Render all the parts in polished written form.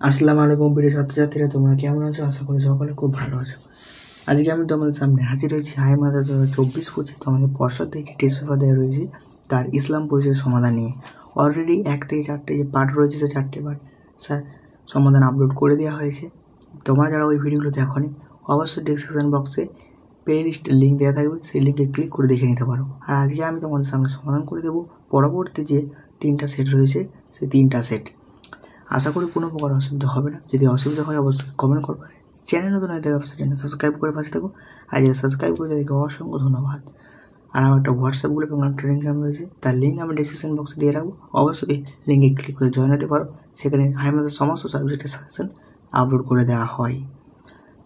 আসসালামু আলাইকুম প্রিয় ছাত্রছাত্রীরা, তোমরা কেমন আছো? আশা করি সকলে খুব ভালো আছো। আজকে আমি তোমাদের সামনে হাজির হয়েছি হাই মাদ্রাসা 2024-25 তোমাদের পর্ষদ থেকে টেস্ট পেপার দেওয়া রয়েছে তার ইসলাম পরিচয়ের সমাধান নিয়ে। অলরেডি 1 থেকে 4টে যে পার্ট রয়েছে সে 4টে পার্ট সমাধান আপলোড করে দেওয়া হয়েছে। তোমরা যারা ওই ভিডিওগুলো দেখোনি অবশ্যই ডিসক্রিপশন বক্সে প্লে লিস্টের লিঙ্ক দেওয়া থাকবে, সেই লিঙ্কে ক্লিক করে দেখে নিতে পারো। আর আজকে আমি তোমাদের সামনে সমাধান করে দেবো পরবর্তী যে 3টা সেট রয়েছে সেই 3টা সেট। আশা করি কোনো প্রকার অসুবিধা হবে না। যদি অসুবিধা হয় অবশ্যই কমেন্ট করো। চ্যানেল নতুন হয়ে থাকে অবশ্যই চ্যানেল সাবস্ক্রাইব করে পাশে থাকো। আর যারা সাবস্ক্রাইব করে তাদেরকে অসংখ্য ধন্যবাদ। আর আমার একটা হোয়াটসঅ্যাপ গ্রুপ এবং টেলিগ্রাম রয়েছে, তার লিঙ্ক আমি ডিসক্রিপশন বক্সে দিয়ে রাখবো। অবশ্যই লিঙ্কে ক্লিক করে জয়েন হতে পারো। সেখানে আমাদের সমস্ত সাবজেক্টের সাজেশন আপলোড করে দেওয়া হয়।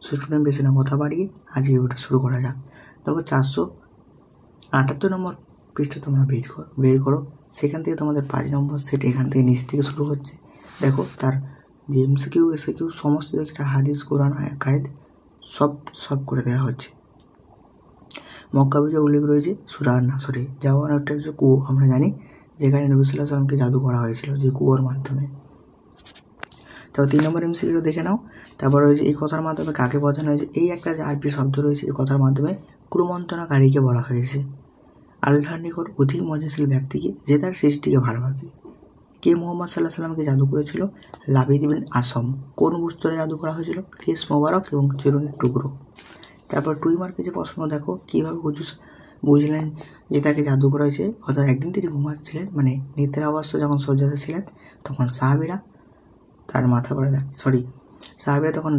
স্টুডেন্ট বেশি না কথা বাড়িয়ে আজকে ভিডিওটা শুরু করা যাক। দেখো 478 নম্বর পৃষ্ঠা তোমরা বের করো। সেখান থেকে তোমাদের 5 নম্বর সেট এখান থেকে নিচ থেকে শুরু হচ্ছে। দেখো তার যে এমসিকিউ এসিকিউ সমস্ত একটা হাদিস কোরআন আয়াত সব করে দেওয়া হচ্ছে। মক্কা বিজয় উল্লেখ রয়েছে সূরা নাসরে। যাওয়ার একটা হচ্ছে কুয়ো, আমরা জানি যেখানে নবী সাল্লাল্লাহু আলাইহি ওয়াসাল্লামকে জাদু করা হয়েছিল যে কুয়োর মাধ্যমে। তারপর 3 নম্বর এমসিকিউ দেখে নাও। তারপর রয়েছে এই কথার মাধ্যমে কাকে বোঝানো হয়েছে। এই একটা যে আরবি শব্দ রয়েছে এই কথার মাধ্যমে ক্রমন্তনাকারীকে বলা হয়েছে। আল্লাহর নিকট অধিক মজলিশীল ব্যক্তিকে যে তার সৃষ্টিকে ভালোবাসে। কে মুহাম্মদ সাল্লাল্লাহু আলাইহি ওয়াসাল্লামকে জাদু করেছিল? লাবিদ বিন আসম। কোন বস্তুতে জাদু করা হয়েছিল? কেশ মোবারক এবং চিরুনির টুকরো। তারপর 2 মার্কে যে প্রশ্ন দেখো, কীভাবে বুঝলেন যে তাকে জাদু করা হয়েছে? অর্থাৎ একদিন তিনি ঘুমাচ্ছিলেন, মানে নিদ্রা অবস্থা যখন শয্যাতে ছিলেন তখন সাহাবীরা তার মাথা করে সাহাবীরা তখন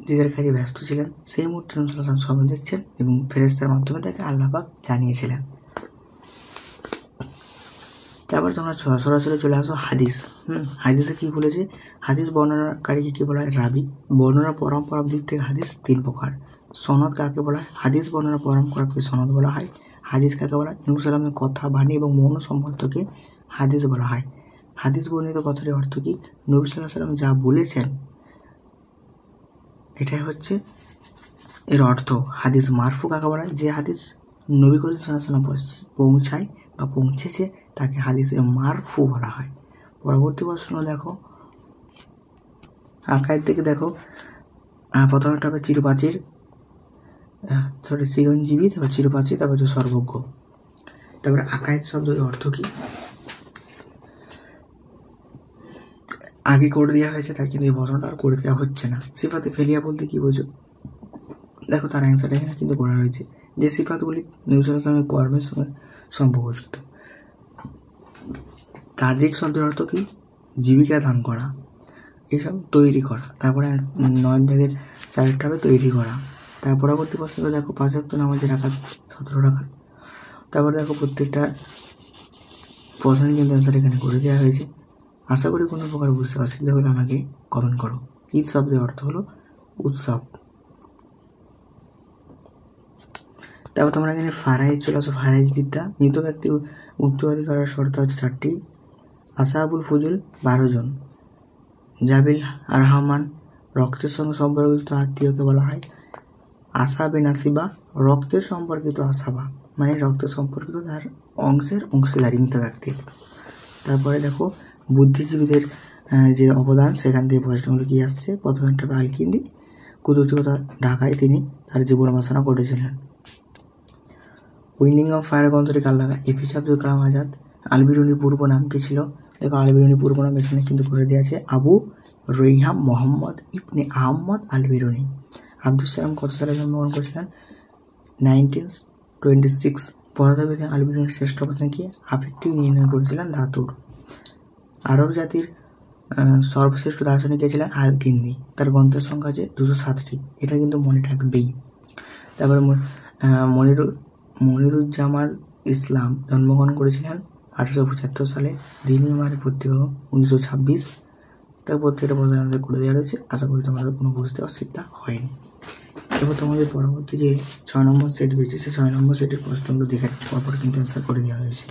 নিজের কাজে ব্যস্ত ছিলেন। সেই মুহূর্তে নবী সাল্লাল্লাহু আলাইহি ওয়াসাল্লাম স্বপ্ন দেখছেন এবং ফেরেশতার মাধ্যমে তাকে আল্লাহ পাক জানিয়েছিলেন। তারপর তোমরা সরাসরি চলে আসো হাদিস। হাদিসে কী বলেছে? হাদিস বর্ণনাকারীকে কী বলা হয়? রাবি। বর্ণনা পরম্পরার দিক থেকে হাদিস 3 প্রকার। সনদ কাকে বলা হয়? হাদিস বর্ণনা পরম্পরাকে সনদ বলা হয়। হাদিস কাকে বলা হয়? নবী সাল্লাল্লাহু আলাইহি ওয়াসাল্লামের কথা, বাণী এবং মৌন সম্পর্ককে হাদিস বলা হয়। হাদিস বর্ণিত কথাটির অর্থ কী? নবী সাল্লাল্লাহু আলাইহি ওয়াসাল্লাম যা বলেছেন এটাই হচ্ছে এর অর্থ। হাদিস মারফু কাকে বলা হয়? যে হাদিস নবী করিম সাল্লাল্লাহু আলাইহি ওয়াসাল্লাম পৌঁছায় বা পৌঁছেছে তাকে হাদিসে মারফু বলা হয়। পরবর্তী প্রশ্ন দেখো, আকায়েদ থেকে দেখো। প্রথমটা হবে চিরঞ্জীবী, তারপর চিরপ্রাচীর, তারপর হচ্ছে সর্বজ্ঞ। তারপরে আকায়েদ শব্দের অর্থ কী? আগে করে দেওয়া হয়েছে, তাই কিন্তু এই বর্ণনাটা আর করে দেওয়া হচ্ছে না। সিফাতে ফেলিয়া বলতে কী বোঝো? দেখো তার অ্যান্সারটা এখানে কিন্তু করা হয়েছে, যে সিফাতগুলি নবী সাল্লাল্লাহু আলাইহি ওয়াসাল্লামের কর্মের সঙ্গে সম্পর্কযুক্ত। তাজিক শব্দের অর্থ কী? জীবিকা দান করা, এসব তৈরি করা। তারপরে 9 দাগের 4টা হবে তৈরি করা। তার পরবর্তী প্রশ্নটা দেখো, 5 ওয়াক্ত নামাজের রাকাত 17 রাকাত। তারপরে দেখো প্রত্যেকটা প্রশ্নের কিন্তু অ্যান্সার এখানে করে দেওয়া হয়েছে। আশা করি কোনো প্রকার বুঝতে অসুবিধা হলে আমাকে কমেন্ট করো। ঈদ শব্দের অর্থ হলো উৎসব। তারপর তোমরা এখানে ফারাইজ চলে আসো। ফারাইজ বিদ্যা। মৃত ব্যক্তির উত্তরাধিকারের শর্ত হচ্ছে 4টি। আসাহাবুল ফুজুল 12 জন। জাবিল আর রহমান রক্তের সঙ্গে সম্পর্কিত আত্মীয়কে বলা হয় আসাবে নাসিবা। রক্তের সম্পর্কিত আসাবা মানে রক্তের সম্পর্কিত তার অংশীদারি মৃত ব্যক্তির। তারপরে দেখো বুদ্ধিজীবীদের যে অবদান, সেখান থেকে প্রশ্নগুলো কী আসছে। প্রথমে একটা আল-কিন্দি, কুদরতিকতা ঢাকায় তিনি তার জীবন বাসনা করেছিলেন। উইন্ডিং অফ ফায়ার গ্রন্থটি কার লেখা? এপিজে আব্দুল কালাম আজাদ। আল বিরুনির পূর্ব নাম কী ছিল? দেখো আল বিরুনির পূর্ব নাম এখানে কিন্তু করে দেওয়া আছে আবু রৈহাম মোহাম্মদ ইবনে আহমদ আল বিরুনি। আব্দুল সালাম কত সালে জন্মগ্রহণ করেছিলেন? 1926। পদার্থবিদে আল বিরুনির শ্রেষ্ঠ অবস্থান কি? আপেক্ষিক নির্ণয় করেছিলেন ধাতুর। আরব জাতির সর্বশ্রেষ্ঠ দার্শনিক কে ছিলেন? আল-কিন্দি। তার গ্রন্থের সংখ্যা আছে 207টি। এটা কিন্তু মনে রাখবেই। তারপরে মনিরুজ্জামান ইসলাম জন্মগ্রহণ করেছিলেন 1875 সালে। দিনী মারে পত্রিকা 1926। তার প্রত্যেকটা প্রশ্নের আনসার করে দেওয়া রয়েছে। আশা করি তোমাদের কোনো বুঝতে অসুবিধা হয়নি। এরপর তোমাদের পরবর্তী যে 6 নম্বর সেট হয়েছে সেই 6 নম্বর সেটের প্রশ্নগুলো দেখে পরপর কিন্তু অ্যান্সার করে দেওয়া হয়েছে।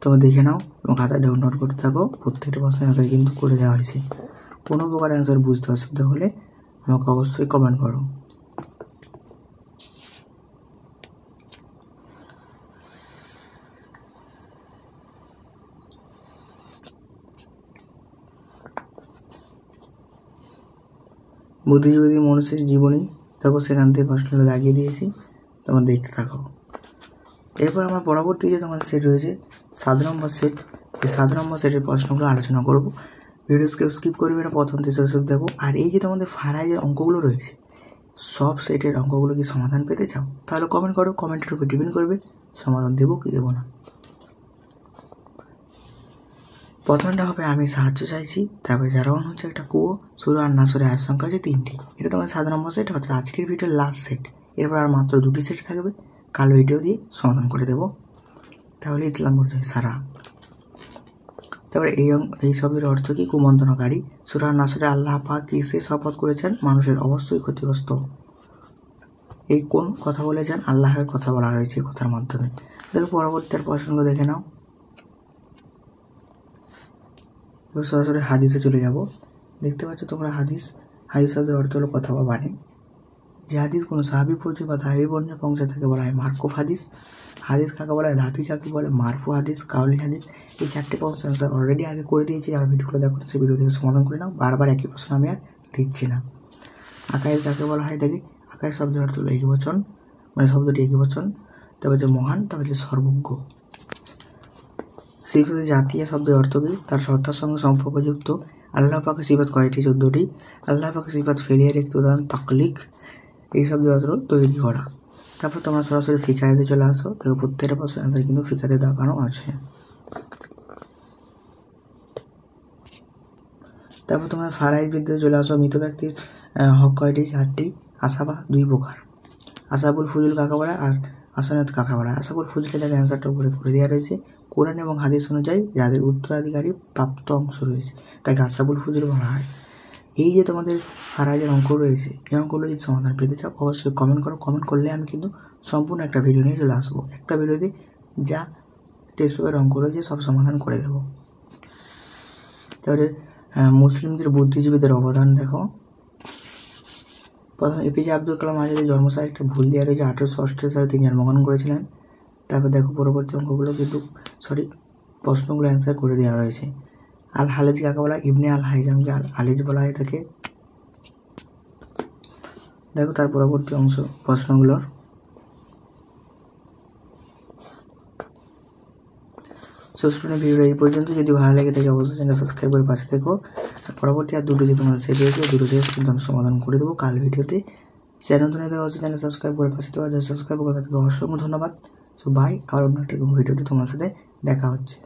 তোমরা দেখে নাও এবং খাতা ডাউনলোড করতে থাকো। প্রত্যেকটা প্রশ্নের অ্যান্সার কিন্তু করে দেওয়া হয়েছে। কোনো প্রকার অ্যান্সার বুঝতে অসুবিধা হলে আমাকে অবশ্যই কমেন্ট করো। বুদ্ধিজীবী মানুষের জীবনী দেখো, সেখান থেকে প্রশ্নগুলো লাগিয়ে দিয়েছি, তোমরা দেখতে থাকো। এরপর আমার পরবর্তী যে তোমাদের সেট রয়েছে 7 নম্বর সেট, এই 7 নম্বর সেটের প্রশ্নগুলো আলোচনা করবো। ভিডিওসকে স্কিপ করবে না, প্রথম থেকে শেষ অবধি দেখো। আর এই যে তোমাদের ফারাইজের অঙ্কগুলো রয়েছে, সব সেটের অঙ্কগুলো কি সমাধান পেতে চাও? তাহলে কমেন্ট করো, কমেন্টের উপর ডিপেন্ড করবে সমাধান দেবো কি দেবো না। প্রথমটা হবে আমি সাহায্য চাইছি, তারপরে যারা হচ্ছে একটা কুয়ো, শুরু আর না সরে আয়ের সংখ্যা আছে 3টি। এটা তোমার 7 নম্বর সেট, হচ্ছে আজকের ভিডিওর লাস্ট সেট। এরপর আর মাত্র 2টি সেট থাকবে, কাল ভিডিও দিয়ে সমাধান করে দেবো। তাহলে ইসলাম পরিচয় সারা। তারপরে এই শব্দের অর্থ কি? কুমন্ত্রণকারী। সূরা নাসরে আল্লাহ পাক কিসে শপথ করেছেন? মানুষের অবশ্যই ক্ষতিগ্রস্ত। এই কোন কথা বলেছেন? আল্লাহের কথা বলা রয়েছে কথার মাধ্যমে। দেখো পরবর্তী প্রশ্নগুলো দেখে নাও। এবার সরাসরি হাদিসে চলে যাব। দেখতে পাচ্ছ তোমরা হাদিস শব্দের অর্থ হলো কথা বা বাণী। যে হাদিস কোনো সাহাবী পরিচয় বা তাহাবী বর্ণনা পৌঁছে থাকে বলা হয় মারফু হাদিস। হাদিস কাকে বলা হয়? রাবি কাকে বলে? মারফু হাদিস, কাউলি হাদিস। এই 4টে প্রশ্ন অ্যান্সার অলরেডি আগে করে দিয়েছি, যারা ভিডিওগুলো দেখো সেই ভিডিও থেকে সমাধান করে নাও, বারবার একই প্রশ্ন আমি আর দিচ্ছি না। আকায়েদ কাকে বলা হয়? দেখি, আকায়েদ শব্দের অর্থ হলো একবচন, মানে শব্দটি একবচন। তারপর যে মহান, তারপর যে সর্বজ্ঞ। সিফাতে জাতীয় শব্দের অর্থ কী? তার সত্তার সঙ্গে সম্পর্কযুক্ত। আল্লাহ পাকের সিফাত কয়টি? 14টি। আল্লাহ পাকের সিফাত ফেলিয়ার একটি উদাহরণ তাকলিক। এই শব্দের অর্থ তৈরি করা। তারপর তোমরা সরাসরি ফিকাতে চলে আসো, দেখো প্রত্যেকটা প্রশ্নের অ্যান্সার কিন্তু ফিকাতে দেখানো আছে। তারপর তোমরা ফারাইজ বিদ্যায় চলে আসো। মৃত ব্যক্তির হক কয়টি? 4টি। আসাবা 2 প্রকার। আসাবুল ফুজুল কাকে বলা আর আসানাত কাকে বলা? আসাবুল ফুজুলের জায়গায় অ্যান্সারটা উপরে করে দেওয়া রয়েছে। কোরআন এবং হাদিস অনুযায়ী যাদের উত্তরাধিকারী প্রাপ্ত অংশ রয়েছে তাকে আসাবুল ফুজুল বলা হয়। এই যে তোমাদের ফারাইজের অঙ্ক রয়েছে, এই অঙ্কগুলো যদি সমাধান পেতে চাও অবশ্যই কমেন্ট করো। কমেন্ট করলে আমি কিন্তু সম্পূর্ণ একটা ভিডিও নিয়ে চলে আসবো। একটা ভিডিওতে যা টেস্ট পেপারের অঙ্ক রয়েছে সব সমাধান করে দেবো। তারপরে মুসলিমদের বুদ্ধিজীবীদের অবদান দেখো। প্রথম এপিজে আব্দুল কালাম আজাদের জন্মসালে একটা ভুল দেওয়া রয়েছে, 1888 সালে তিনি জন্মগ্রহণ করেছিলেন। তারপর দেখো পরবর্তী অঙ্কগুলো কিন্তু প্রশ্নগুলো অ্যান্সার করে দেওয়া রয়েছে। আল হালেজ কাকে বলা? ইবনে আল হাইজামকে আল হালেজ বলা হয়ে থাকে। দেখো তার পরবর্তী অংশ প্রশ্নগুলোর। স্টুডেন্ট ভিডিও এই পর্যন্ত। যদি ভালো লাগে থাকে অবশ্যই চ্যানেল সাবস্ক্রাইব করে পাশে থেকো। পরবর্তী আর 2টো যে তোমাদের সেট রয়েছে 2টো সেট কিন্তু আমি সমাধান করে দেবো কাল ভিডিওতে। চ্যানেল তো নিতে অবশ্যই চ্যানেল সাবস্ক্রাইব করে পাশে দেওয়া যায়। সাবস্ক্রাইব করে তাদেরকে অসংখ্য ধন্যবাদ। সো বাই, আর অন্য একটা ভিডিওতে তোমার সাথে দেখা হচ্ছে।